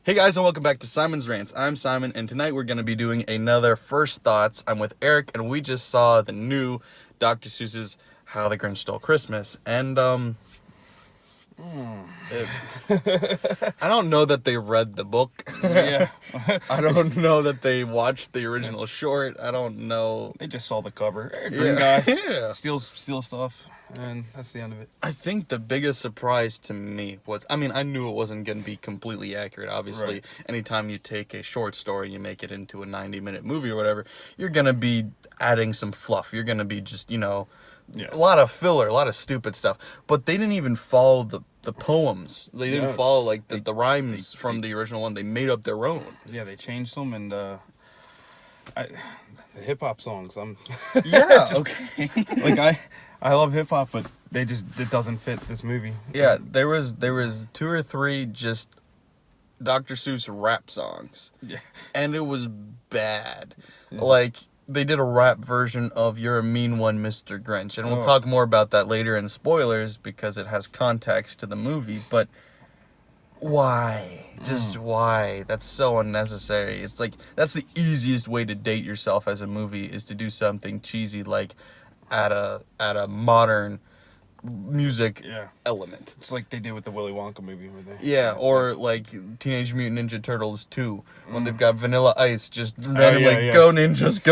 Hey guys, and welcome back to Simon's Rants. I'm Simon, and tonight we're going to be doing another First Thoughts. I'm with Eric, and we just saw the new Dr. Seuss's How the Grinch Stole Christmas. And, I don't know that they read the book. Yeah. I don't know that they watched the original short. I don't know. They just saw the cover. Hey, green guy Yeah. steals stuff, and that's the end of it. I think the biggest surprise to me was, I knew it wasn't going to be completely accurate. Obviously, Right. anytime you take a short story and you make it into a 90-minute movie or whatever, you're going to be adding some fluff. You're going to be just, Yes. a lot of filler, a lot of stupid stuff. But they didn't even follow the poems. They didn't No. follow, like, the rhymes from the original one. They made up their own. Yeah, they changed them, and the hip hop songs. Yeah, Just- okay. like I love hip hop, but it doesn't fit this movie. Yeah, there was 2 or 3 just Dr. Seuss rap songs. Yeah. And it was bad. Like, they did a rap version of You're a Mean One, Mr. Grinch. And we'll Oh. talk more about that later in spoilers because it has context to the movie. But why? Just why? That's so unnecessary. It's like, that's the easiest way to date yourself as a movie, is to do something cheesy like at a modern music Yeah. element. It's like they did with the Willy Wonka movie, where they. Yeah, or like Teenage Mutant Ninja Turtles 2, when they've got Vanilla Ice just randomly, yeah. go ninjas,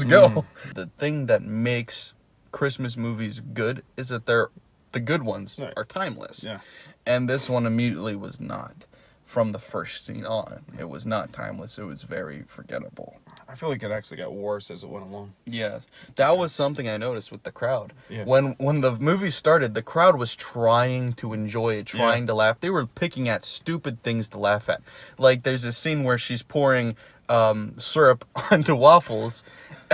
go. The thing that makes Christmas movies good is that the good ones Right. are timeless. Yeah. And this one immediately was not. From the first scene on, it was not timeless. It was very forgettable. I feel like it actually got worse as it went along. Yeah, that was something I noticed with the crowd. Yeah. When the movie started, the crowd was trying to enjoy it, trying to laugh. They were picking at stupid things to laugh at. Like, there's a scene where she's pouring syrup onto waffles,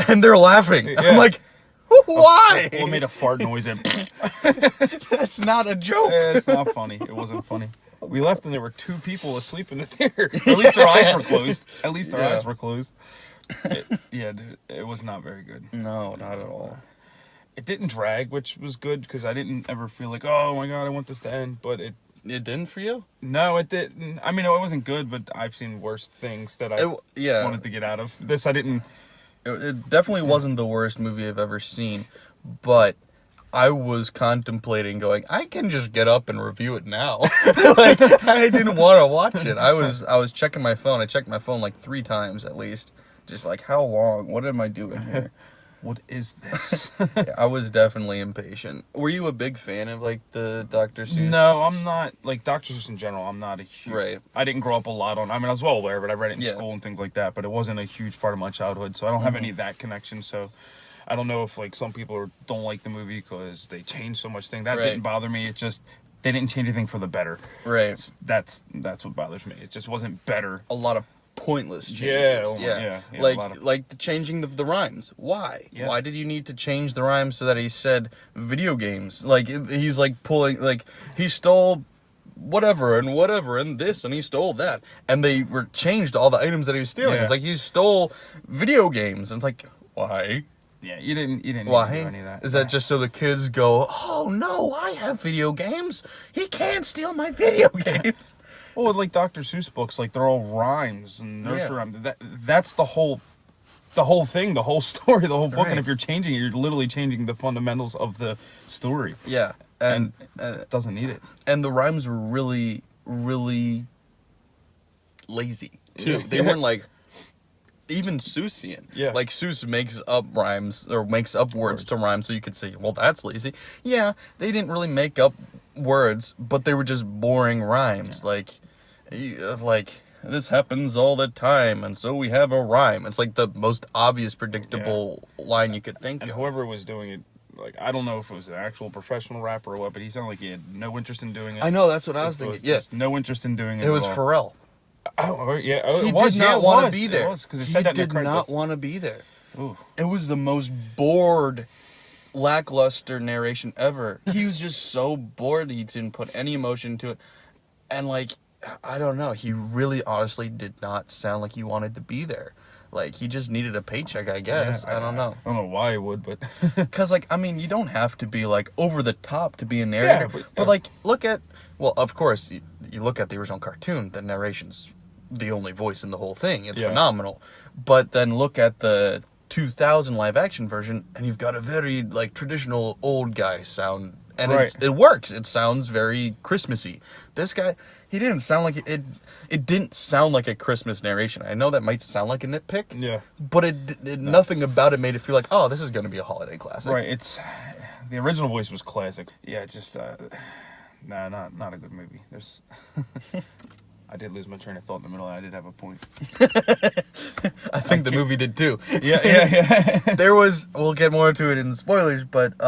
and they're laughing. Yeah. I'm like, why? Well, it made a fart noise, and That's not a joke. it's not funny. It wasn't funny. We left and there were 2 people asleep in the theater. At least their eyes were closed. At least their Yeah. eyes were closed. Yeah, dude, it was not very good. No, not at all. It didn't drag, which was good because I didn't ever feel like, oh my god, I want this to end. But It didn't for you? no, it didn't. I mean, it wasn't good, but I've seen worse things that I Yeah. wanted to get out of. This, I didn't. It definitely wasn't the worst movie I've ever seen, but I was contemplating going, I can just get up and review it now. Like, I didn't want to watch it. I was checking my phone. I checked my phone like 3 times at least. Just like, how long? What am I doing here? What is this? Yeah, I was definitely impatient. Were you a big fan of like the Dr. Seuss? No, I'm not. Like Dr. Seuss in general, I'm not a huge. Right. I didn't grow up a lot on. I mean, I was well aware, but I read it in Yeah. school and things like that. But it wasn't a huge part of my childhood, so I don't have any of that connection. So I don't know if like some people don't like the movie because they changed so much thing. That Right. didn't bother me. It just they didn't change anything for the better. Right. That's what bothers me. It just wasn't better. A lot of pointless changes. Yeah, oh my- yeah, a like lot of- like the changing the rhymes. Why? Yeah. Why did you need to change the rhymes so that he said video games? Like, he's like pulling, like, he stole whatever and this, and he stole that, and they were changed all the items that he was stealing. Yeah. It's like, he stole video games, and it's like, why? Yeah, you didn't need to do Why? any of that. Is that just so the kids go, oh no, I have video games. He can't steal my video games. Well, like Dr. Seuss books, like they're all rhymes and nursery Yeah. rhymes. That's the whole thing, the whole story, the whole book. Right. And if you're changing it, you're literally changing the fundamentals of the story. Yeah, And and it doesn't need it. and the rhymes were really, really lazy too. Yeah. They weren't like even Seussian. Yeah. Like, Seuss makes up rhymes or makes up words to rhyme, so you could say, well, that's lazy. Yeah, they didn't really make up words, but they were just boring rhymes. Like this happens all the time, and so we have a rhyme. It's like the most obvious, predictable line you could think And of. whoever was doing it, like, I don't know if it was an actual professional rapper or what, but he sounded like he had no interest in doing it. I know, that's what I was It thinking. Yeah, just no interest in doing it. it was at all. Pharrell. Oh, yeah. Oh, He it was. did Yeah, not it want to was. be It there. was, 'cause it He said that in the did credits. not want to be there. Ooh. It was the most bored, lackluster narration ever. He was just so bored, he didn't put any emotion into it. And, like, I don't know, he really honestly did not sound like he wanted to be there. Like, he just needed a paycheck, I guess. Yeah, I don't know. I don't know why he would, but Because, like, I mean, you don't have to be, like, over the top to be a narrator. Yeah, but like, look at, well, of course, you look at the original cartoon, the narration's the only voice in the whole thing. It's Yeah. phenomenal. But then look at the 2000 live action version, and you've got a very like traditional old guy sound, and Right. it works. It sounds very Christmassy. This guy, he didn't sound like it. It didn't sound like a Christmas narration. I know that might sound like a nitpick. Yeah. But nothing about it made it feel like, oh, this is going to be a holiday classic. Right. It's the original voice was classic. Yeah. Just not a good movie. There's. I did lose my train of thought in the middle. I did have a point. I think the movie did too. Yeah. There was, we'll get more to it in spoilers, but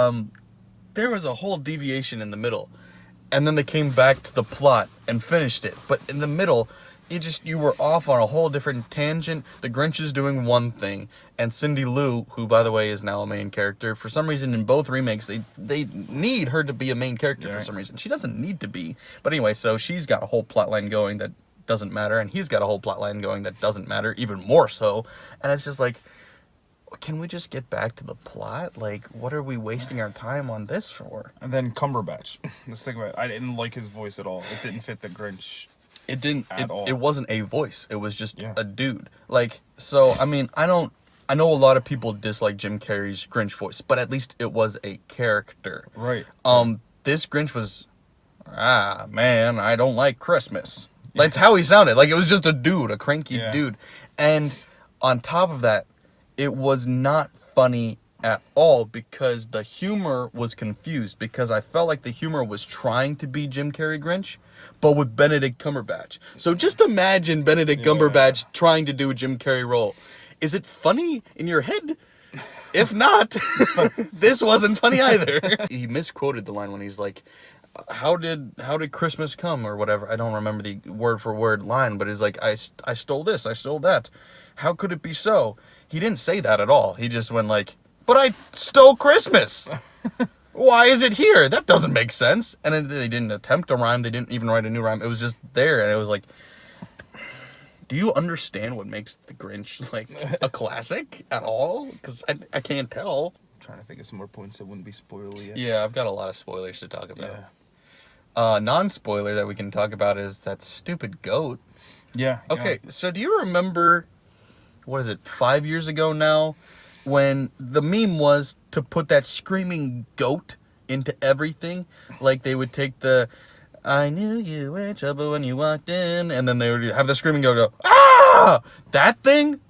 there was a whole deviation in the middle. And then they came back to the plot and finished it. But in the middle, you were off on a whole different tangent. The Grinch is doing one thing, and Cindy Lou, who by the way is now a main character, for some reason in both remakes they need her to be a main character for some reason. She doesn't need to be, but anyway, so she's got a whole plot line going that doesn't matter, and he's got a whole plot line going that doesn't matter, even more so. And it's just like, can we just get back to the plot? Like, what are we wasting our time on this for? And then Cumberbatch. Let's think about it. I didn't like his voice at all. It didn't fit the Grinch. It didn't. It wasn't a voice. It was just a dude. Like, so I mean, I know a lot of people dislike Jim Carrey's Grinch voice, but at least it was a character. Right. This Grinch was, man, I don't like Christmas. That's how he sounded. Like, it was just a dude, a cranky dude. And on top of that, it was not funny at all because the humor was confused, because I felt like the humor was trying to be Jim Carrey Grinch, but with Benedict Cumberbatch. So just imagine Benedict Cumberbatch trying to do a Jim Carrey role. Is it funny in your head? If not, this wasn't funny either. He misquoted the line when he's like, how did Christmas come, or whatever. I don't remember the word for word line, but he's like, I stole this, I stole that. How could it be so? He didn't say that at all. He just went like, but I stole Christmas. Why is it here? That doesn't make sense. And then they didn't attempt a rhyme. They didn't even write a new rhyme. It was just there, and it was like, do you understand what makes the Grinch like a classic at all? Because I can't tell. I'm trying to think of some more points that wouldn't be spoiler yet. Yeah, I've got a lot of spoilers to talk about. Non-spoiler that we can talk about is that stupid goat. Yeah. Okay, so do you remember, what is it, 5 years ago now, when the meme was to put that screaming goat into everything? Like, they would take the, I knew you were in trouble when you walked in, and then they would have the screaming goat go, ah! That thing?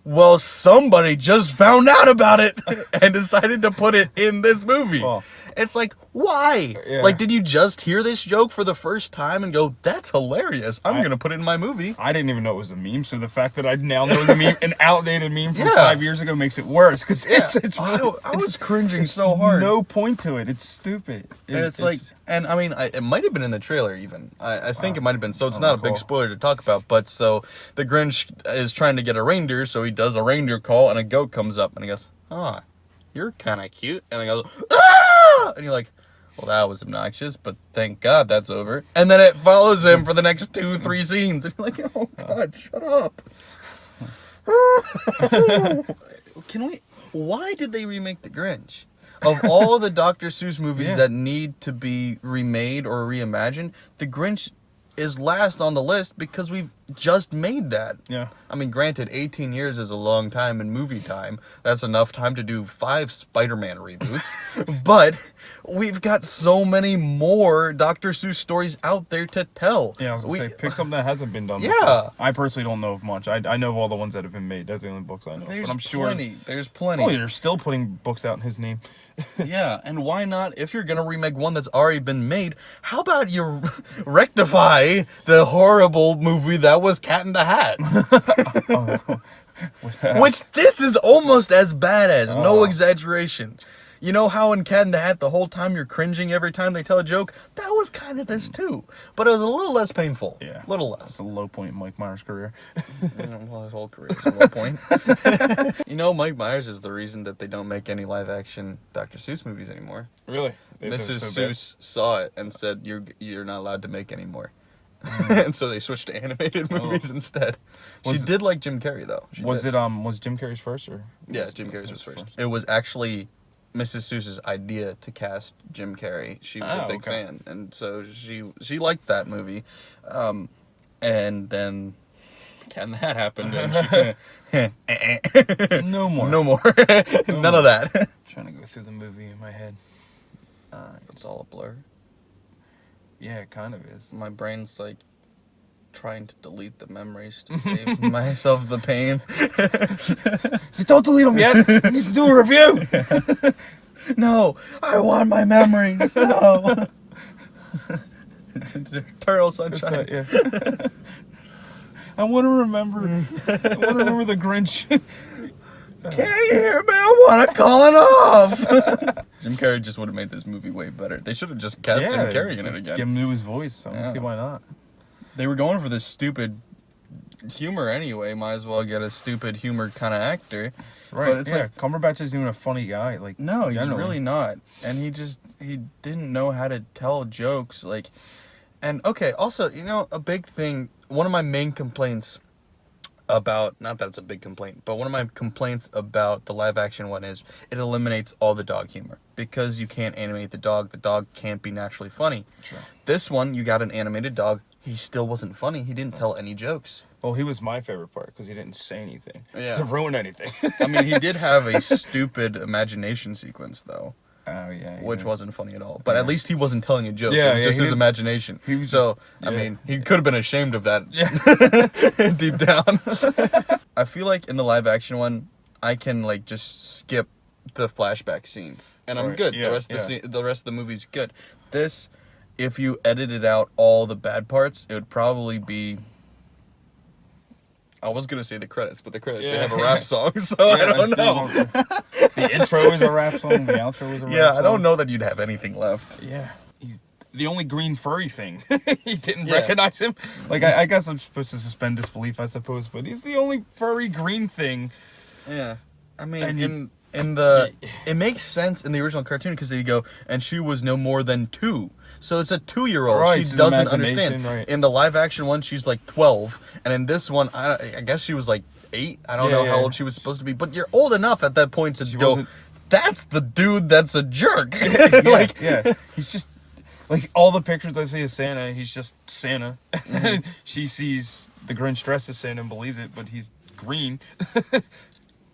Well, somebody just found out about it and decided to put it in this movie. Oh. It's like, why? Yeah. Like, did you just hear this joke for the first time and go, that's hilarious, I'm going to put it in my movie? I didn't even know it was a meme, so the fact that I now know the meme, an outdated meme from 5 years ago, makes it worse. Because it's really, I was cringing so hard. No point to it. It's stupid. And it's like, and I mean, it might have been in the trailer even. I think it might have been, so it's not a big spoiler to talk about. But so the Grinch is trying to get a reindeer, so he does a reindeer call, and a goat comes up, and he goes, you're kind of cute. And he goes, ah! And you're like, well, that was obnoxious, but thank God that's over. And then it follows him for the next 2-3 scenes. And you're like, oh, God, shut up. Why did they remake The Grinch? Of all the Dr. Seuss movies that need to be remade or reimagined, The Grinch is last on the list because we've just made that. Yeah. I mean, granted, 18 years is a long time in movie time. That's enough time to do 5 Spider-Man reboots. But we've got so many more Dr. Seuss stories out there to tell. Yeah, I was going to say, pick something that hasn't been done Yeah. before. I personally don't know of much. I know of all the ones that have been made. That's the only books I know. There's but I'm sure. plenty. There's plenty. Oh, they're still putting books out in his name. Yeah, and why not? If you're gonna remake one that's already been made, how about you rectify the horrible movie that was Cat in the Hat? Which this is almost as bad as, no exaggeration. You know how in Cat in the Hat the whole time you're cringing every time they tell a joke? That was kind of this too, but it was a little less painful. Yeah, a little less. It's a low point in Mike Myers' career. Well, his whole career is a low point. You know, Mike Myers is the reason that they don't make any live-action Dr. Seuss movies anymore. Really? Mrs. Seuss saw it and said, "You're not allowed to make any more." And so they switched to animated movies instead. She did like Jim Carrey though. Was Jim Carrey's first or? Yeah, Jim Carrey's was first. It was actually Mrs. Seuss's idea to cast Jim Carrey. She was a big fan, and so she liked that movie. And then can that happen? And No more. No more. None of that. Trying to go through the movie in my head. It's all a blur. Yeah, it kind of is. My brain's like trying to delete the memories to save myself the pain. So don't delete them yet. I need to do a review. No, I want my memories. No. It's eternal sunshine. Yeah. I want to remember. I want to remember the Grinch. Can't you hear me? I want to call it off. Jim Carrey just would have made this movie way better. They should have just cast Jim Carrey in it again. Give him to his voice. I don't see why not. They were going for this stupid humor anyway. Might as well get a stupid humor kind of actor. Right. But it's like Cumberbatch isn't even a funny guy. Like, no, he's generally. really not. And he didn't know how to tell jokes. Like, and okay, also, you know, a big thing. One of my main complaints about, not that it's a big complaint, but one of my complaints about the live action one is it eliminates all the dog humor. Because you can't animate the dog can't be naturally funny. True. This one, you got an animated dog, he still wasn't funny. He didn't tell any jokes. Well, he was my favorite part because he didn't say anything to ruin anything. I mean, he did have a stupid imagination sequence, though. Oh, yeah. Which wasn't funny at all. But at least he wasn't telling a joke. Yeah, it was just his imagination. He was so, just, I mean, he could have been ashamed of that deep down. I feel like in the live action one, I can, like, just skip the flashback scene. And I'm good. Yeah, the rest of the movie's good. This, if you edited out all the bad parts, it would probably be... I was going to say the credits, but they have a rap song, so I don't know. The intro is a rap song, the outro is a rap song. Yeah, I don't know that you'd have anything left. Yeah. He's the only green furry thing. He didn't recognize him. Like, I guess I'm supposed to suspend disbelief, I suppose, but he's the only furry green thing. Yeah. I mean, it makes sense in the original cartoon because they go, and she was no more than 2. So it's a 2-year-old. Right, she doesn't imagination, understand. right. In the live action one, she's like 12. And in this one, I guess she was like 8. I don't know how old she was supposed to be. But you're old enough at that point to go, that's the dude that's a jerk. He's just, like, all the pictures I see of Santa, he's just Santa. Mm-hmm. She sees the Grinch dressed as Santa and believes it, but he's green.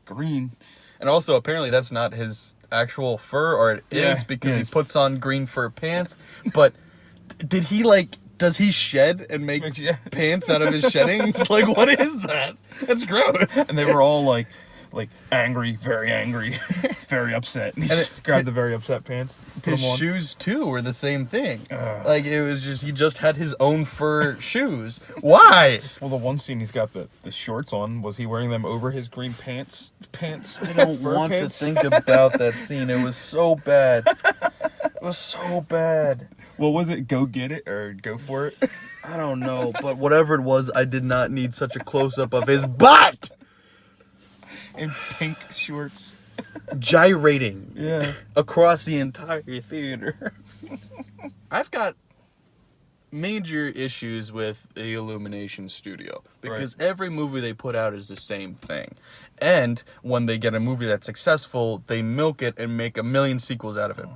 Green. And also, apparently, that's not his actual fur, or it is because he puts on green fur pants. But did he, like, does he shed and make pants out of his sheddings? Like, what is that? That's gross. And they were all, like angry, very upset. And he grabbed the very upset pants, put his them on. Shoes, too, were the same thing. Like, it was just, he just had his own fur shoes. Why? Well, the one scene he's got the shorts on, was he wearing them over his green pants? I don't want to think about that scene. It was so bad. It was so bad. What was it? Go get it or go for it? I don't know, but whatever it was, I did not need such a close-up of his butt! In pink shorts. Gyrating across the entire theater. I've got major issues with the Illumination studio because every movie they put out is the same thing. And when they get a movie that's successful, they milk it and make a million sequels out of it.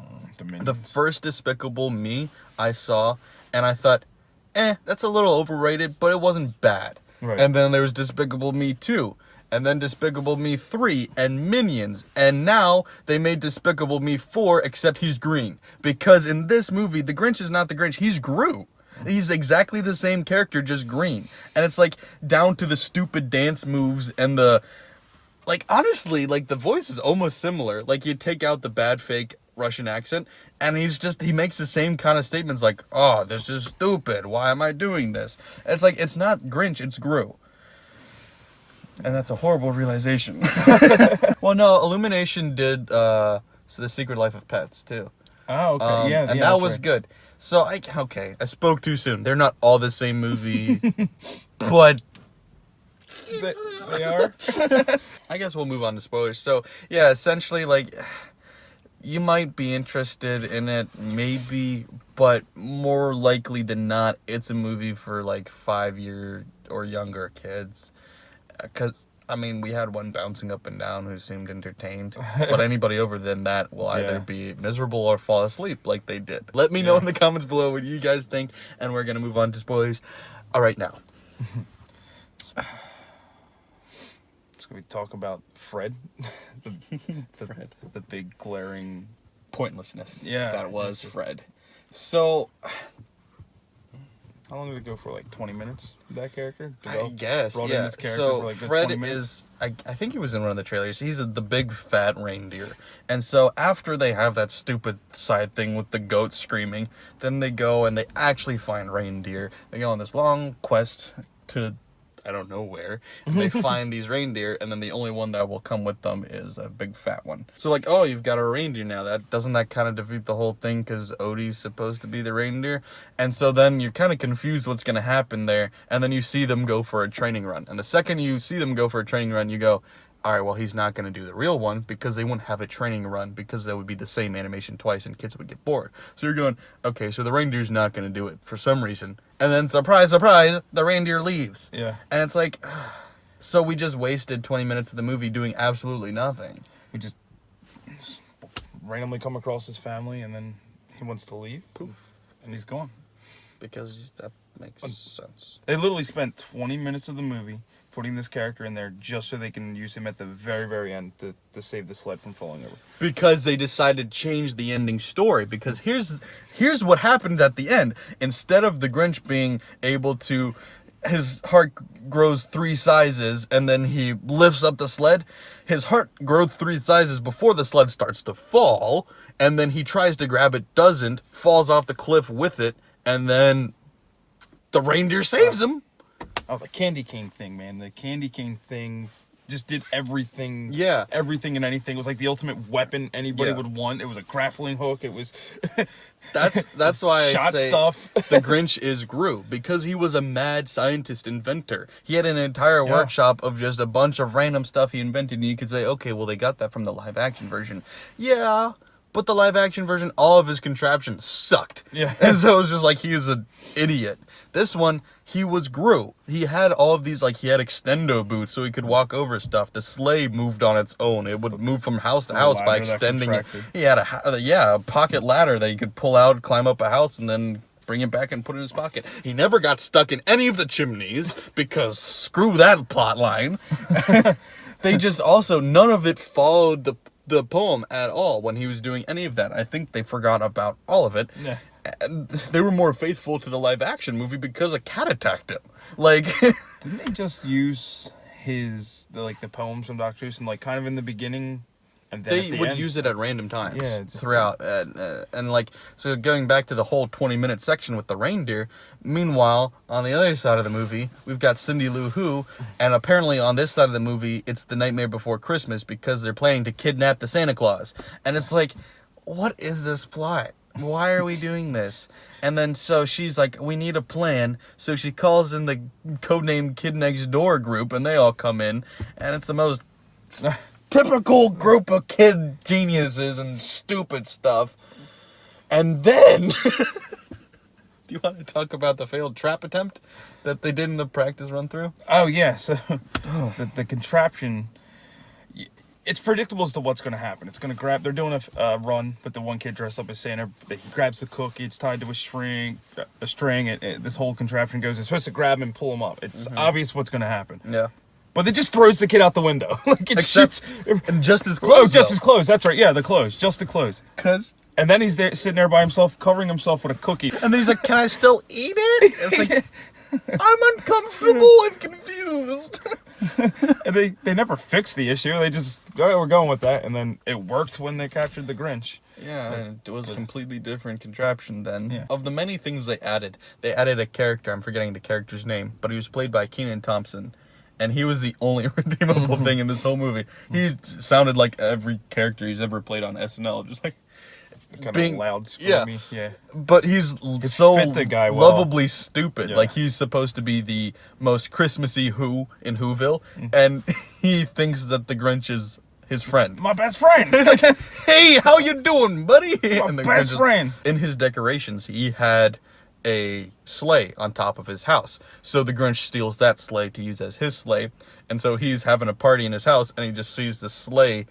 The first Despicable Me I saw, and I thought, that's a little overrated, but it wasn't bad. Right. And then there was Despicable Me 2. And then Despicable Me 3 and Minions. And now they made Despicable Me 4, except he's green. Because in this movie, the Grinch is not the Grinch. He's Gru. He's exactly the same character, just green. And it's like down to the stupid dance moves and the... Like, honestly, like, the voice is almost similar. Like, you take out the bad fake Russian accent, and he makes the same kind of statements like, oh, this is stupid. Why am I doing this? And it's like, it's not Grinch, it's Gru. And that's a horrible realization. Well, no, Illumination did The Secret Life of Pets, too. Oh, okay. And that was good. So, I spoke too soon. They're not all the same movie, but... They are? I guess we'll move on to spoilers. So, yeah, essentially, like, you might be interested in it, maybe, but more likely than not, it's a movie for, like, 5-year or younger kids. Because, I mean, we had one bouncing up and down who seemed entertained. But anybody over than that will either be miserable or fall asleep like they did. Let me know in the comments below what you guys think, and we're going to move on to spoilers. All right, now. we talk about Fred, the big glaring pointlessness. Yeah, that was Fred. So, how long did it go for? Like 20 minutes? That character? I guess. Brought in Yeah. this character So for like Fred 20 minutes? is. I think he was in one of the trailers. He's the big fat reindeer. And so after they have that stupid side thing with the goat screaming, then they go and they actually find reindeer. They go on this long quest to I don't know where. And they find these reindeer, and then the only one that will come with them is a big fat one. So like, oh, you've got a reindeer now. Doesn't that kind of defeat the whole thing because Odie's supposed to be the reindeer? And so then you're kind of confused what's going to happen there, and then you see them go for a training run. And the second you see them go for a training run, you go, all right, well, he's not going to do the real one because they wouldn't have a training run because that would be the same animation twice and kids would get bored. So you're going, okay, so the reindeer's not going to do it for some reason. And then, surprise, surprise, the reindeer leaves. Yeah. And it's like, so we just wasted 20 minutes of the movie doing absolutely nothing. We just randomly come across his family, and then he wants to leave. Poof. And he's gone. Because that makes sense. They literally spent 20 minutes of the movie putting this character in there just so they can use him at the very, very end to save the sled from falling over. Because they decided to change the ending story. Because here's what happened at the end. Instead of the Grinch being able to, his heart grows 3 sizes and then he lifts up the sled, his heart grows 3 sizes before the sled starts to fall, and then he tries to grab it, doesn't, falls off the cliff with it, and then the reindeer saves him. Oh, the candy cane thing, man. The candy cane thing just did everything. Yeah. Everything and anything. It was like the ultimate weapon anybody Yeah. would want. It was a grappling hook. It was... That's why I shot say stuff. the Grinch is Gru, because he was a mad scientist inventor. He had an entire Yeah. workshop of just a bunch of random stuff he invented, and you could say, okay, well, they got that from the live action version. Yeah, but the live action version, all of his contraptions sucked. Yeah. And so it was just like, he was an idiot. This one, he was Gru. He had all of these, like, he had extendo boots so he could walk over stuff. The sleigh moved on its own. It would move from house to house by ladder that extending it. contracted. He had a pocket ladder that you could pull out, climb up a house, and then bring it back and put it in his pocket. He never got stuck in any of the chimneys because screw that plot line. They just also, none of it followed the poem at all when he was doing any of that. I think they forgot about all of it. Yeah. And they were more faithful to the live action movie because a cat attacked him. Like, Didn't they just use the poems from Dr. Seuss and like kind of in the beginning, and then at they the would end? use it at random times Yeah, just throughout. And like, so going back to the whole 20-minute section with the reindeer, meanwhile, on the other side of the movie, we've got Cindy Lou Who, and apparently on this side of the movie, it's The Nightmare Before Christmas because they're planning to kidnap the Santa Claus. And it's like, what is this plot? Why are we doing this? And then so she's like, we need a plan. So she calls in the codenamed Kid Next Door group, and they all come in, and it's the most typical group of kid geniuses and stupid stuff. And then, do you want to talk about the failed trap attempt that they did in the practice run through? Oh yeah, so the contraption. It's predictable as to what's going to happen. It's going to grab. They're doing a run with the one kid dressed up as Santa. He grabs the cookie. It's tied to a string. This whole contraption goes. It's supposed to grab him and pull him up. It's obvious what's going to happen. Yeah. But it just throws the kid out the window. Like it shoots. And just as close. Oh, just as close. That's right. Yeah, the clothes. Just the clothes. Because. And then he's there, sitting there by himself, covering himself with a cookie. And then he's like, can I still eat it? It's like, I'm uncomfortable and confused. And they never fix the issue. They just, all right, we're going with that. And then it works when they captured the Grinch. Yeah, and it was a completely different contraption then. Yeah. Of the many things they added a character, I'm forgetting the character's name, but he was played by Kenan Thompson. And he was the only redeemable thing in this whole movie. He sounded like every character he's ever played on SNL, just like Kind being of loud, screamy. Yeah. But he's so fit the guy well. lovably stupid. Yeah. Like, he's supposed to be the most Christmassy Who in Whoville, and he thinks that the Grinch is his friend. My best friend. He's like, hey, how you doing, buddy? My the best Grinch is- friend. In his decorations, he had a sleigh on top of his house. So the Grinch steals that sleigh to use as his sleigh. And so he's having a party in his house, and he just sees the sleigh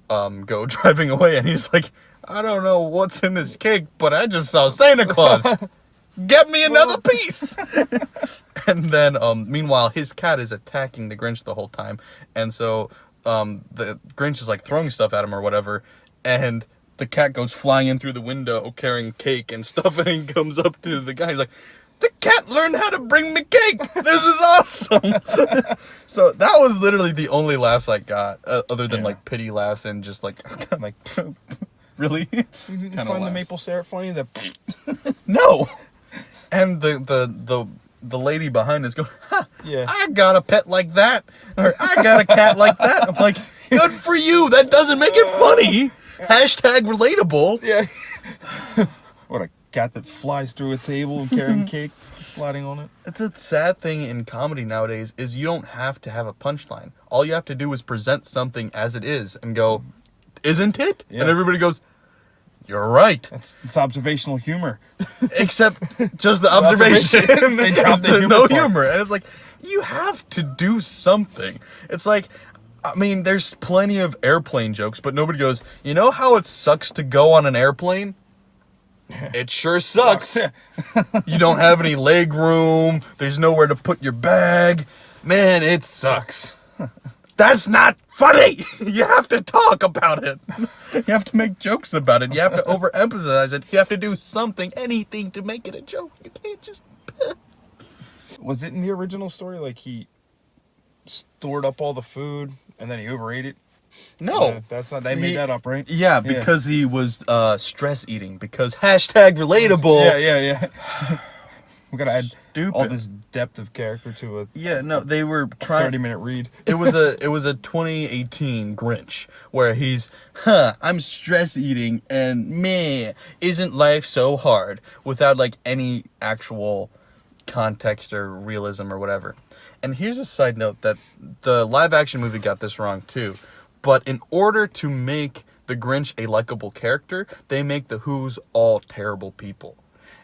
go driving away, and he's like, I don't know what's in this cake, but I just saw Santa Claus. get me another piece. And then, meanwhile, his cat is attacking the Grinch the whole time. And so, the Grinch is like throwing stuff at him or whatever. And the cat goes flying in through the window carrying cake and stuff. And he comes up to the guy. He's like, the cat learned how to bring me cake. This is awesome. So that was literally the only laughs I got, other than like pity laughs and just like really. You find the maple syrup funny? No. And the lady behind us going, ha, I got a pet like that, or I got a cat like that. I'm like, good for you. That doesn't make it funny. Hashtag relatable. Yeah. What a cat that flies through a table and carrying cake, sliding on it. It's a sad thing in comedy nowadays is you don't have to have a punchline. All you have to do is present something as it is and go, isn't it? Yeah. And everybody goes, you're right. It's observational humor. Except just the observation. They dropped the humor no part. humor. And it's like, you have to do something. It's like, I mean, there's plenty of airplane jokes, but nobody goes, you know how it sucks to go on an airplane? It sure sucks. You don't have any leg room. There's nowhere to put your bag. Man, it sucks. That's not funny. You have to talk about it. You have to make jokes about it. You have to overemphasize it. You have to do something, anything to make it a joke. You can't just... Was it in the original story, like he stored up all the food and then he overate it? No. Yeah, that's not, they made that up, right? Yeah, because he was stress eating. Because hashtag relatable. Yeah. We gotta add all this depth of character to a they were trying 30-minute read. It was a 2018 Grinch where he's I'm stress eating and meh, isn't life so hard, without like any actual context or realism or whatever. And here's a side note that the live action movie got this wrong too. But in order to make the Grinch a likable character, they make the Who's all terrible people.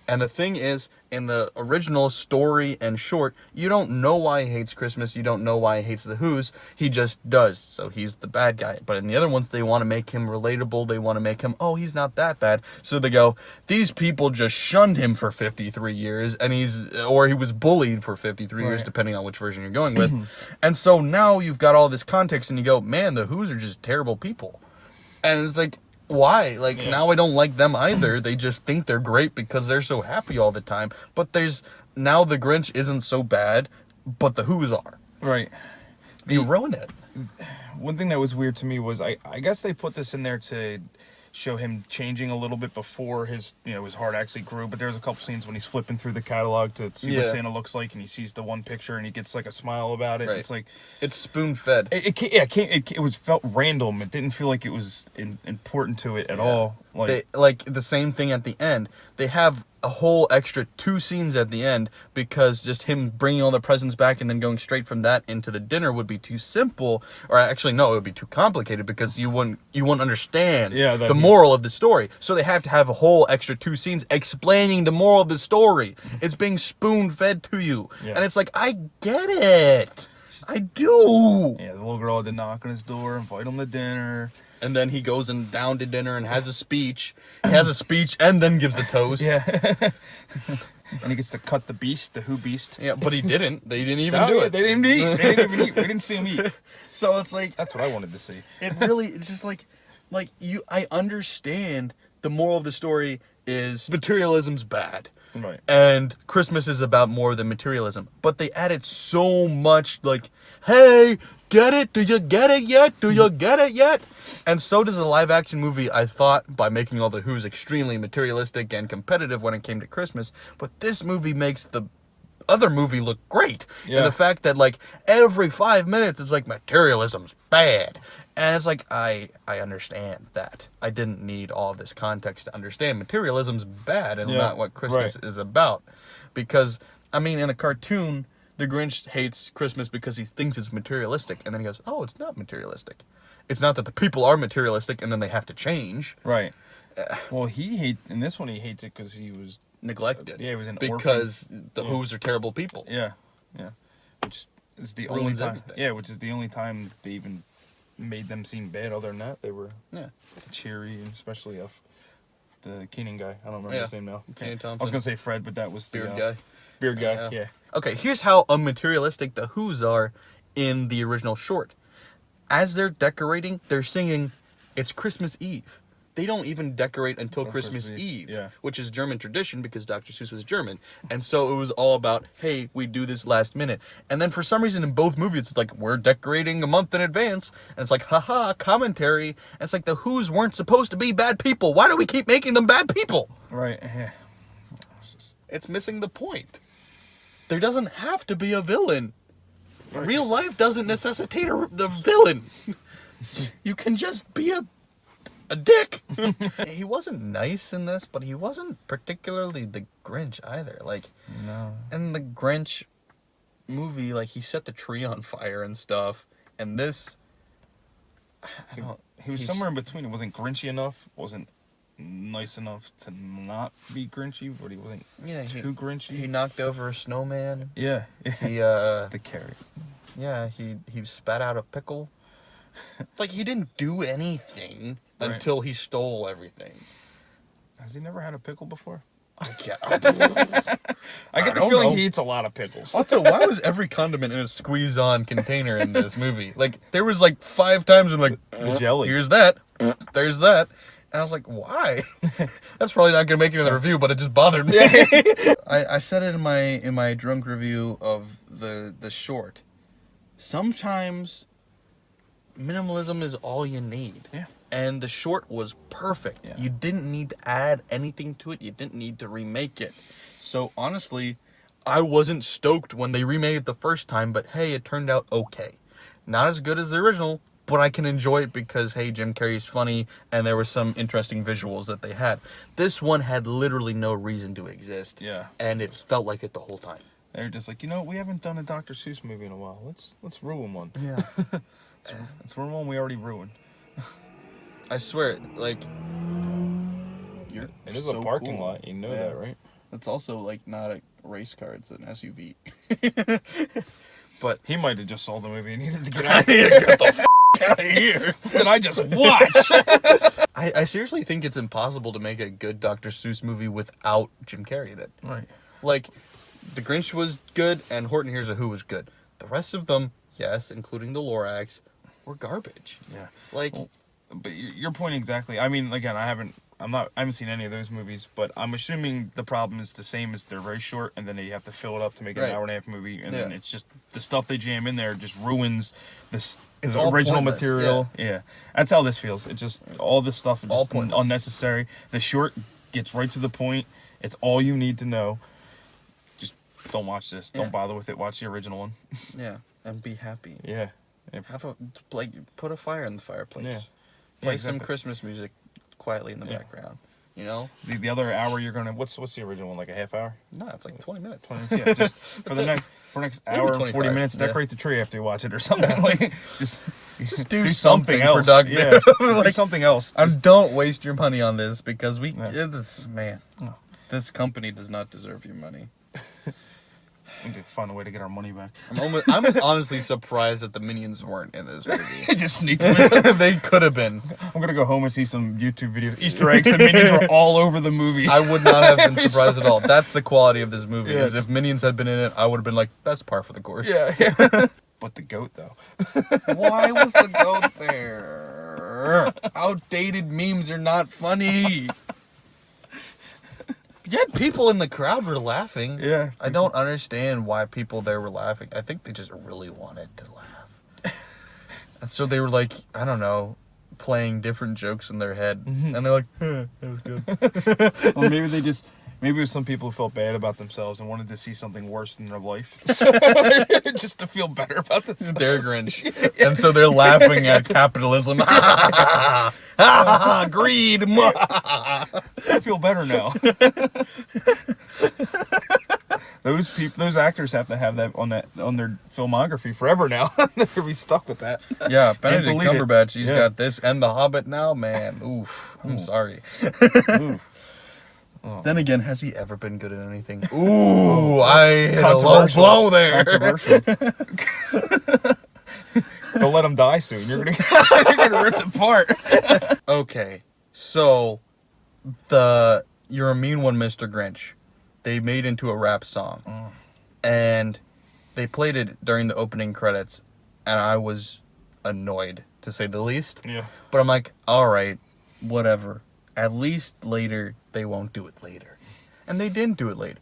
And the thing is, in the original story and short, you don't know why he hates Christmas. You don't know why he hates the Who's. He just does. So he's the bad guy. But in the other ones, they want to make him relatable. They want to make him, oh, he's not that bad. So they go, these people just shunned him for 53 years. And he was bullied for 53 years, depending on which version you're going with. And so now you've got all this context and you go, man, the Who's are just terrible people. And it's like, why? Like, now I don't like them either. They just think they're great because they're so happy all the time. But now the Grinch isn't so bad, but the Who's are. Right. You ruin it. One thing that was weird to me was I guess they put this in there to show him changing a little bit before his heart actually grew. But there's a couple scenes when he's flipping through the catalog to see what Santa looks like, and he sees the one picture and he gets like a smile about it. Right. It's like it's spoon fed. It was felt random. It didn't feel like it was important to it at all. Like the same thing at the end. They have a whole extra 2 scenes at the end because just him bringing all the presents back and then going straight from that into the dinner would be too simple, or actually no, it would be too complicated because you wouldn't understand the moral of the story. So they have to have a whole extra 2 scenes explaining the moral of the story. It's being spoon fed to you, and it's like, I get it, I do. Yeah, the little girl had to knock on his door, invite him to dinner. And then he goes down to dinner and has a speech. He has a speech and then gives a toast. Yeah. And he gets to cut the beast, the Who beast. Yeah, but he didn't. They didn't even do it. They didn't eat. They didn't even eat. We didn't see him eat. So it's like, that's what I wanted to see. It's just like I understand the moral of the story is materialism's bad. Right. And Christmas is about more than materialism. But they added so much, like, hey, get it? Do you get it yet? Do you get it yet? And so does a live-action movie, I thought, by making all the Who's extremely materialistic and competitive when it came to Christmas. But this movie makes the other movie look great. Yeah. And the fact that, like, every 5 minutes it's like, materialism's bad. And it's like, I understand that. I didn't need all of this context to understand materialism's bad and not what Christmas is about. Because, I mean, in the cartoon, the Grinch hates Christmas because he thinks it's materialistic. And then he goes, oh, it's not materialistic. It's not that the people are materialistic and then they have to change. Right. Well, in this one he hates it because he was neglected. Yeah, he was an because orphan. The Who's are terrible people. Yeah. Which is the only time. Everything. Yeah, which is the only time they even made them seem bad. Other than that, they were cheery, and especially the Keenan guy. I don't remember his name now. Kenan I was Thompson. gonna say Fred, but that was the Beard guy. Beard guy. Yeah. Okay, here's how unmaterialistic the Who's are in the original short. As they're decorating, they're singing, "It's Christmas Eve." They don't even decorate until Christmas Eve, which is German tradition because Dr. Seuss was German. And so it was all about, hey, we do this last minute. And then for some reason in both movies, it's like, we're decorating a month in advance. And it's like, haha, commentary. And it's like the Who's weren't supposed to be bad people. Why do we keep making them bad people? Right, yeah. It's missing the point. There doesn't have to be a villain. Right. Real life doesn't necessitate the villain. You can just be a dick. He wasn't nice in this, but he wasn't particularly the Grinch either. Like, no. In the Grinch movie, like, he set the tree on fire and stuff. And this, he was somewhere in between. It wasn't Grinchy enough. Wasn't nice enough to not be Grinchy, but he wasn't too Grinchy. He knocked over a snowman. Yeah. He the carrot. Yeah, he spat out a pickle. Like, he didn't do anything until he stole everything. Has he never had a pickle before? I get the feeling he eats a lot of pickles. Also, why was every condiment in a squeeze-on container in this movie? Like, there was like 5 times when like, jelly. Here's that. There's that. And I was like, why? That's probably not going to make it in the review, but it just bothered me. I said it in my drunk review of the short. Sometimes minimalism is all you need. Yeah. And the short was perfect. Yeah. You didn't need to add anything to it. You didn't need to remake it. So honestly, I wasn't stoked when they remade it the first time, but hey, it turned out okay. Not as good as the original, but I can enjoy it because, hey, Jim Carrey's funny and there were some interesting visuals that they had. This one had literally no reason to exist. Yeah. And it felt like it the whole time. They're just like, we haven't done a Dr. Seuss movie in a while. Let's ruin one. Yeah. Let's ruin one we already ruined. I swear, like, it is a parking lot. You know that, right? It's also like not a race car; it's an SUV. But he might have just saw the movie and needed to get out. Get the out of here! What did I just watch? I seriously think it's impossible to make a good Dr. Seuss movie without Jim Carrey in it. Right. Like, The Grinch was good, and Horton Hears a Who was good. The rest of them, yes, including the Lorax, were garbage. Yeah. Like. Well, but your point exactly. I mean, again, I haven't seen any of those movies, but I'm assuming the problem is the same as they're very short, and then you have to fill it up to make an hour and a half movie, and then it's just the stuff they jam in there just ruins the original material. Yeah, that's how this feels. It just all this stuff is just unnecessary. The short gets right to the point. It's all you need to know. Just don't watch this. Don't bother with it. Watch the original one. Yeah, and be happy. Yeah. Put a fire in the fireplace. Yeah. Play some Christmas music quietly in the background. You know? The other hour you're gonna what's the original one, like a half hour? No, it's like 20 minutes. 20 minutes, yeah. Just for the next hour and 40 minutes, decorate the tree after you watch it or something. Like just do something else. Productive. Yeah. Like, do something else. Don't waste your money on this because this company does not deserve your money. We need to find a way to get our money back. I'm honestly surprised that the Minions weren't in this movie. Just sneaked them in. They could have been. I'm going to go home and see some YouTube videos. Easter eggs and Minions were all over the movie. I would not have been surprised at all. That's the quality of this movie. Is if Minions had been in it, I would have been like, that's par for the course. Yeah. But the goat, though. Why was the goat there? Outdated memes are not funny. Yet people in the crowd were laughing. Yeah. I don't understand why people there were laughing. I think they just really wanted to laugh. And so they were like, I don't know, playing different jokes in their head. Mm-hmm. And they're like, that was good. Or maybe it was some people who felt bad about themselves and wanted to see something worse in their life. Just to feel better about themselves. They're Grinch. Yeah. And so they're laughing at capitalism. Greed. I feel better now. Those actors have to have that on their filmography forever now. They'll be stuck with that. Yeah, Benedict Cumberbatch, he's got this and The Hobbit now, man. Oof, I'm sorry. Oof. Oh. Then again, has he ever been good at anything? Ooh, I hit a low blow there. Controversial. Don't let him die soon. You're gonna rip it apart. Okay, so the "You're a Mean One, Mr. Grinch," they made into a rap song, and they played it during the opening credits, and I was annoyed, to say the least. Yeah. But I'm like, all right, whatever. At least later, they won't do it later. And they didn't do it later.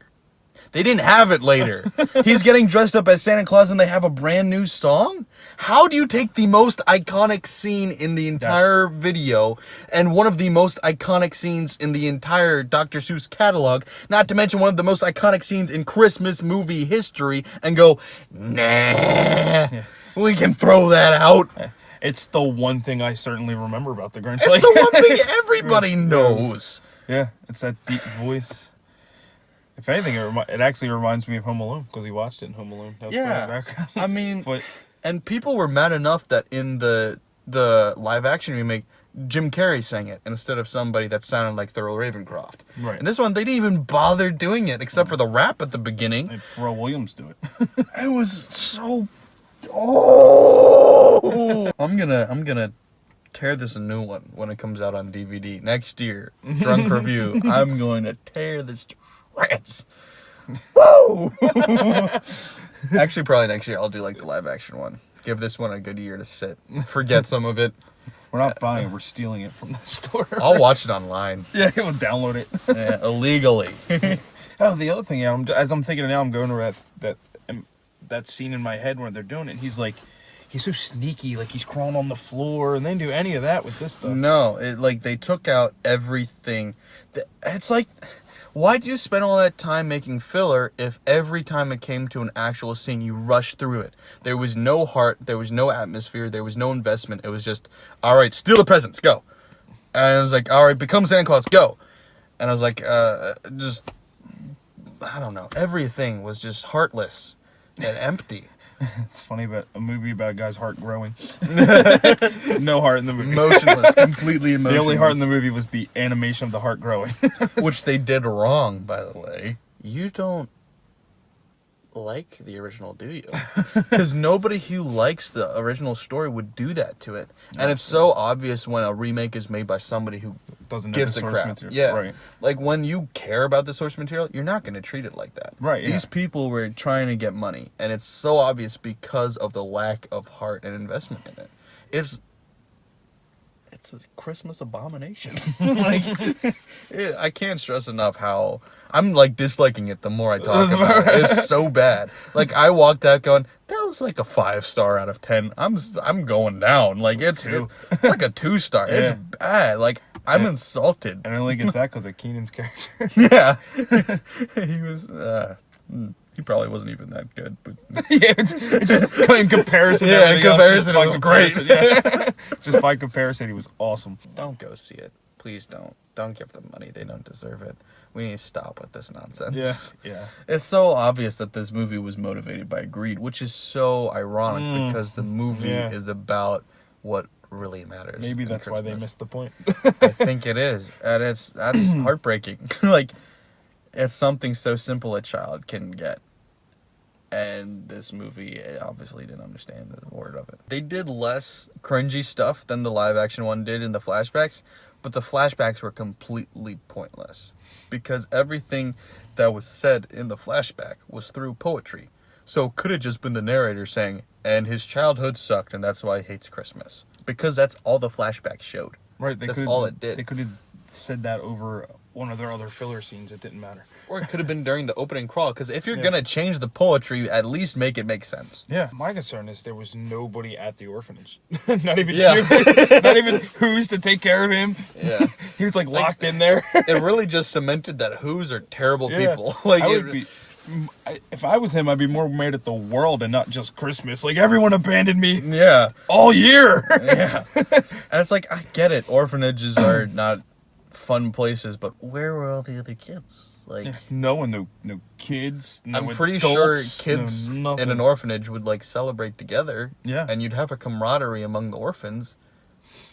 They didn't have it later. He's getting dressed up as Santa Claus and they have a brand new song? How do you take the most iconic scene in the entire video and one of the most iconic scenes in the entire Dr. Seuss catalog, not to mention one of the most iconic scenes in Christmas movie history, and go, nah, we can throw that out? It's the one thing I certainly remember about the Grinch. It's the one thing everybody knows. Yeah, it's that deep voice. If anything, it actually reminds me of Home Alone, because we watched it in Home Alone. That was playing in the background. I mean, But and people were mad enough that in the live action remake, Jim Carrey sang it instead of somebody that sounded like Thurl Ravencroft. Right. And this one, they didn't even bother doing it except for the rap at the beginning. Like Pharrell Williams do it. It was so. Oh! I'm gonna tear this a new one when it comes out on DVD next year. Drunk review. I'm going to tear this to shreds. Whoa! Actually, probably next year I'll do like the live action one. Give this one a good year to sit. Forget some of it. We're not buying it, we're stealing it from the store. I'll watch it online. Yeah, we'll download it. Yeah, illegally. Oh, the other thing, as I'm thinking now, I'm going to that scene in my head where they're doing it. He's so sneaky, like he's crawling on the floor, and they didn't do any of that with this stuff. No, they took out everything. It's like, why'd you spend all that time making filler if every time it came to an actual scene, you rushed through it? There was no heart, there was no atmosphere, there was no investment. It was just, all right, steal the presents, go. And I was like, all right, become Santa Claus, go. And I was like, I don't know. Everything was just heartless and empty. It's funny, but a movie about a guy's heart growing. No heart in the movie. Emotionless, completely emotionless. The only heart in the movie was the animation of the heart growing. Which they did wrong, by the way. You don't like the original, do you? Because nobody who likes the original story would do that to it. And it's so obvious when a remake is made by somebody who Doesn't know gives the a source crap. material. Yeah. Right. Like when you care about the source material, you're not going to treat it like that. Right, yeah. These people were trying to get money, and it's so obvious because of the lack of heart and investment in it. It's a Christmas abomination. I can't stress enough how I'm like disliking it the more I talk about it. It's so bad. Like I walked out going, that was like a 5-star out of 10. I'm going down. Like it's like a 2-star. Yeah. It's bad. Like I'm insulted. And I only gets that because of Keenan's character. Yeah. He was he probably wasn't even that good, but Yeah, it's just in comparison. To yeah, in everything else, comparison, just by it was great. comparison, yeah. Just by comparison, he was awesome. don't go see it. Please don't. Don't give them money. They don't deserve it. We need to stop with this nonsense. Yeah, yeah. It's so obvious that this movie was motivated by greed, which is so ironic because the movie is about what really matters. Maybe in that's why they Christmas. missed the point. I think it is, and that's heartbreaking. Like, it's something so simple a child can get, and this movie obviously didn't understand the word of it. They did less cringy stuff than the live-action one did in the flashbacks, but the flashbacks were completely pointless because everything that was said in the flashback was through poetry. So it could have just been the narrator saying, and his childhood sucked, and that's why he hates Christmas. Because that's all the flashback showed. Right. That's all it did. They could have said that over one of their other filler scenes. It didn't matter. Or it could have been during the opening crawl, because if you're going to change the poetry, at least make it make sense. Yeah. My concern is there was nobody at the orphanage. Not even Yeah. Snoopy. Not even Who's to take care of him. Yeah. He was like locked in there. It really just cemented that Who's are terrible people. Like, I would be, if I was him, I'd be more mad at the world and not just Christmas. Like, everyone abandoned me yeah. all year. Yeah. And it's like, I get it. Orphanages are not fun places, but where were all the other kids? Like, No one, no kids. No I'm pretty sure adults, kids no nothing. in an orphanage would like celebrate together. Yeah. And you'd have a camaraderie among the orphans.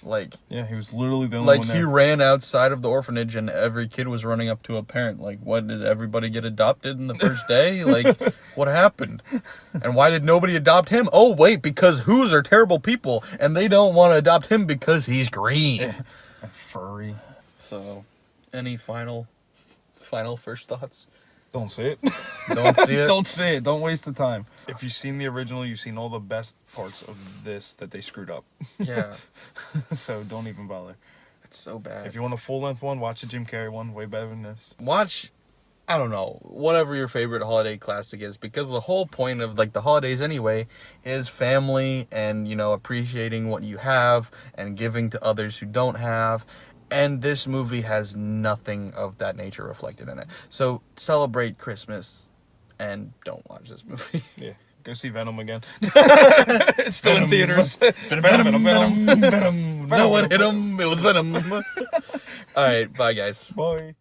Like, Yeah, he was literally the only like one he there. ran outside of the orphanage and every kid was running up to a parent. Like, what, did everybody get adopted in the first day? Like, what happened? And why did nobody adopt him? Oh, wait, because Who's are terrible people and they don't want to adopt him because he's green. And furry. So, Any final first thoughts? Don't say it. Don't see it. Don't say it. Don't waste the time. If you've seen the original, you've seen all the best parts of this that they screwed up. Yeah, So don't even bother. it's so bad. If you want a full-length one, watch the Jim Carrey one. Way better than this. Watch, I don't know, whatever your favorite holiday classic is, because the whole point of like the holidays anyway is family and, you know, appreciating what you have and giving to others who don't have. And this movie has nothing of that nature reflected in it. So celebrate Christmas and don't watch this movie. Yeah. Go see Venom again. It's still in theaters. Venom. No one hit him. It was Venom. All right, bye guys. Bye.